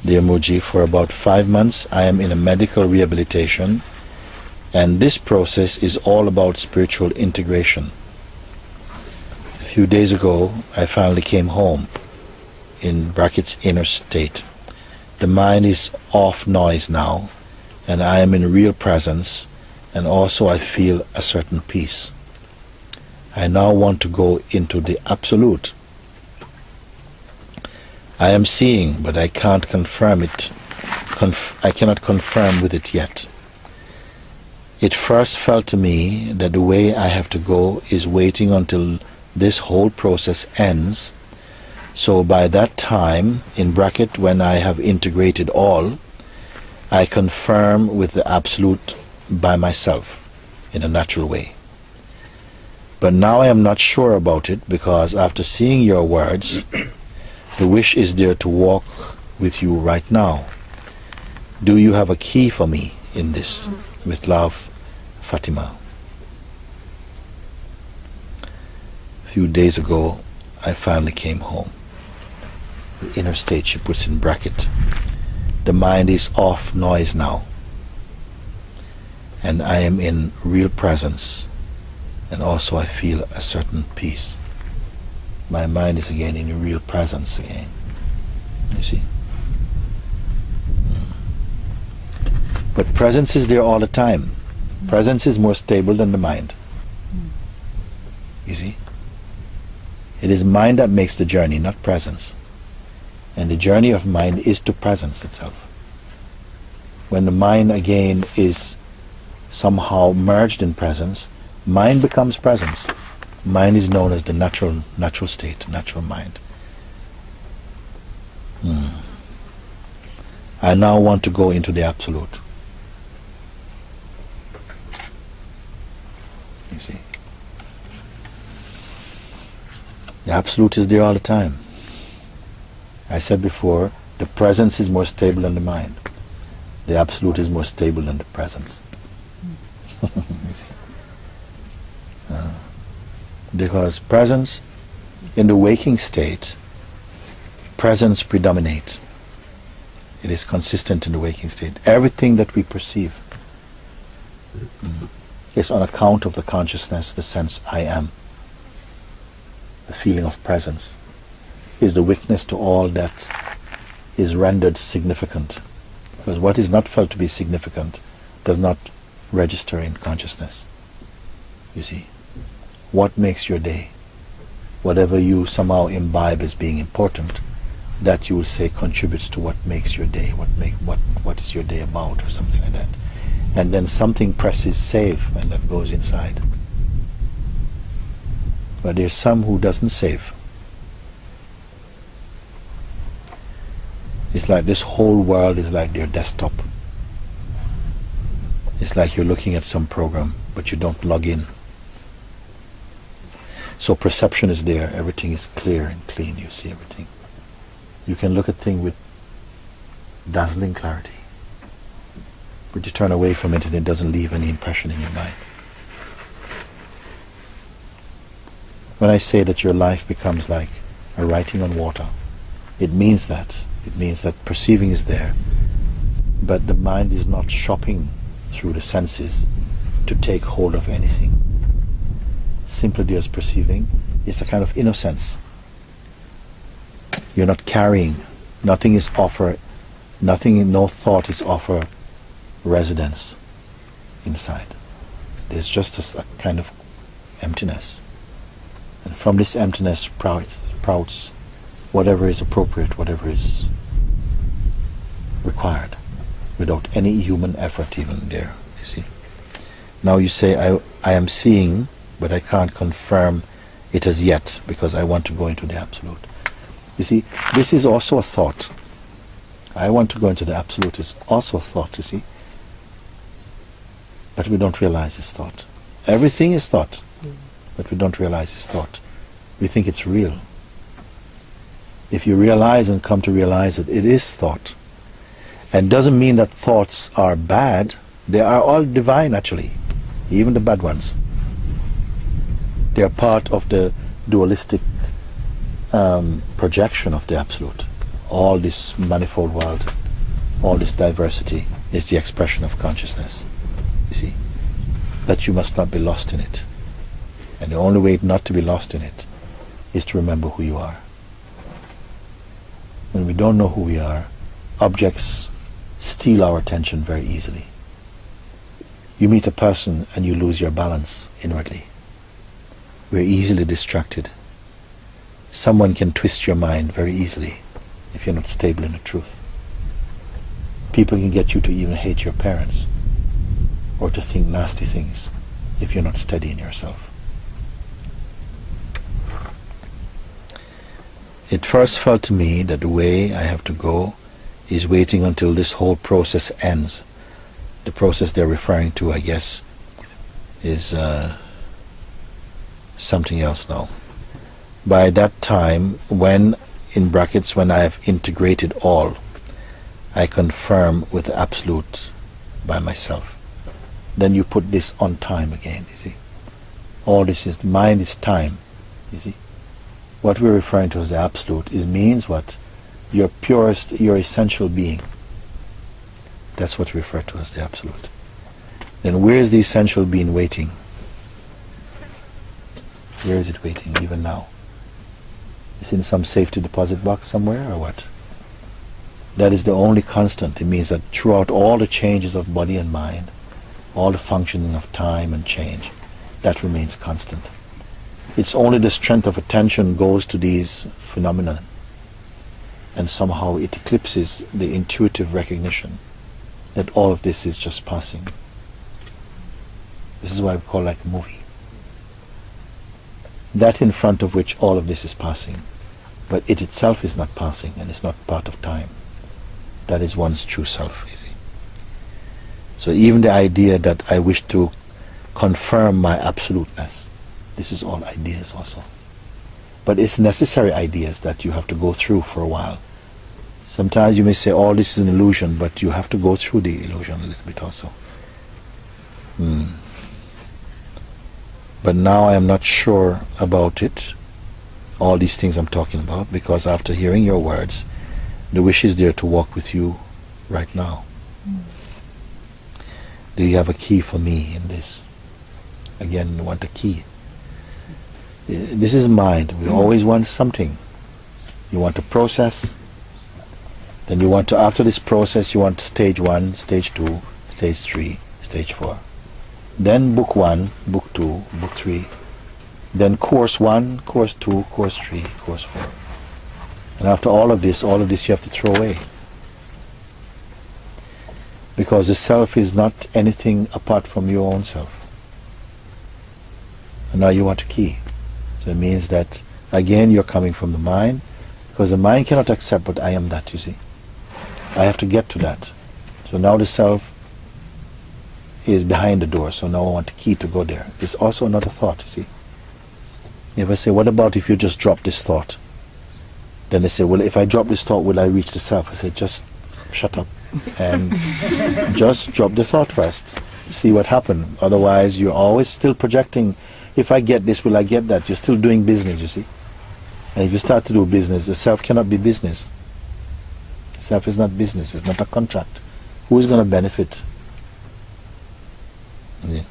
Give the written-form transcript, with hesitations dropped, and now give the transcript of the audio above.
Dear Mooji, for about 5 months I am in a medical rehabilitation, and this process is all about spiritual integration. A few days ago I finally came home, in brackets inner state. The mind is off noise now, and I am in real presence, and also I feel a certain peace. I now want to go into the Absolute. I am seeing, but I can't confirm it. I cannot confirm with it yet. It first felt to me that the way I have to go is waiting until this whole process ends. So by that time, in bracket, when I have integrated all, I confirm with the Absolute by myself in a natural way. But now I am not sure about it, because after seeing your words, the wish is there to walk with you right now. Do you have a key for me in this? With love, Fatima. A few days ago, I finally came home. The inner state, she puts in bracket. The mind is off noise now, and I am in real presence, and also I feel a certain peace. My mind is again in real presence again. You see? But presence is there all the time. Presence is more stable than the mind. You see? It is mind that makes the journey, not presence. And the journey of mind is to presence itself. When the mind again is somehow merged in presence, mind becomes presence. Mind is known as the natural state, natural mind. I now want to go into the Absolute. You see? The Absolute is there all the time. I said before, the presence is more stable than the mind. The Absolute is more stable than the presence. You see? Because presence, in the waking state, presence predominates. It is consistent in the waking state. Everything that we perceive is on account of the consciousness, the sense I am. The feeling of presence is the witness to all that is rendered significant. Because what is not felt to be significant does not register in consciousness. You see? What makes your day? Whatever you somehow imbibe as being important, that you will say contributes to what makes your day, what is your day about, or something like that. And then something presses save, and that goes inside. But there's some who doesn't save. It's like this whole world is like their desktop. It's like you're looking at some program, but you don't log in. So perception is there, everything is clear and clean, you see everything. You can look at things with dazzling clarity, but you turn away from it and it doesn't leave any impression in your mind. When I say that your life becomes like a writing on water, it means that. It means that perceiving is there, but the mind is not shopping through the senses to take hold of anything. Simply just perceiving. It's a kind of innocence. You're not carrying. Nothing is offered. Nothing, no thought is offered residence inside. There's just a kind of emptiness. And from this emptiness sprouts whatever is appropriate, whatever is required, without any human effort even there, you see. Now you say, I am seeing, but I can't confirm it as yet, because I want to go into the Absolute. You see, this is also a thought. I want to go into the Absolute is also a thought, you see. But we don't realize it's thought. Everything is thought, but we don't realize it's thought. We think it's real. If you realize and come to realize that it is thought, and doesn't mean that thoughts are bad, they are all divine actually, even the bad ones. They are part of the dualistic projection of the Absolute. all this manifold world, all this diversity is the expression of consciousness, you see, that you must not be lost in it. And the only way not to be lost in it is to remember who you are. When we don't know who we are, objects steal our attention very easily. You meet a person and you lose your balance inwardly. We're easily distracted. Someone can twist your mind very easily if you're not stable in the truth. People can get you to even hate your parents or to think nasty things if you're not steady in yourself. It first felt to me that the way I have to go is waiting until this whole process ends. The process they're referring to, I guess, is something else now. By that time, when, in brackets, when I have integrated all, I confirm with the Absolute by myself. Then you put this on time again, you see. All this is, mind is time, you see. What we're referring to as the Absolute means what? Your purest, your essential being. That's what we refer to as the Absolute. Then where is the essential being waiting? Where is it waiting even now? It's in some safety deposit box somewhere or what? That is the only constant. It means that throughout all the changes of body and mind, all the functioning of time and change, that remains constant. It's only the strength of attention goes to these phenomena, and somehow it eclipses the intuitive recognition that all of this is just passing. This is why we call it like a movie. That in front of which all of this is passing, but it itself is not passing and it's not part of time. That is one's true self, you see. So even the idea that I wish to confirm my absoluteness, this is all ideas also. But it's necessary ideas that you have to go through for a while. Sometimes you may say, oh, this is an illusion, but you have to go through the illusion a little bit also. But now I am not sure about it, all these things I'm talking about, because after hearing your words, the wish is there to walk with you right now. Do you have a key for me in this? Again, you want a key. This is mind. We always want something. You want a process. Then you want to, after this process, you want stage 1, stage 2, stage 3, stage 4. Then book 1, book 2, book 3. Then course 1, course 2, course 3, course 4. And after all of this you have to throw away. Because the self is not anything apart from your own self. And now you want a key. So it means that, again, you're coming from the mind, because the mind cannot accept but I am that, you see. I have to get to that. So now the self is behind the door, so now I want the key to go there. It's also another thought, you see. You ever say, what about if you just drop this thought? Then they say, well, if I drop this thought, will I reach the self? I say, just shut up and just drop the thought first. See what happens. Otherwise, you're always still projecting, if I get this, will I get that? You're still doing business, you see. And if you start to do business, the self cannot be business. The self is not business. It's not a contract. Who is going to benefit? Yeah.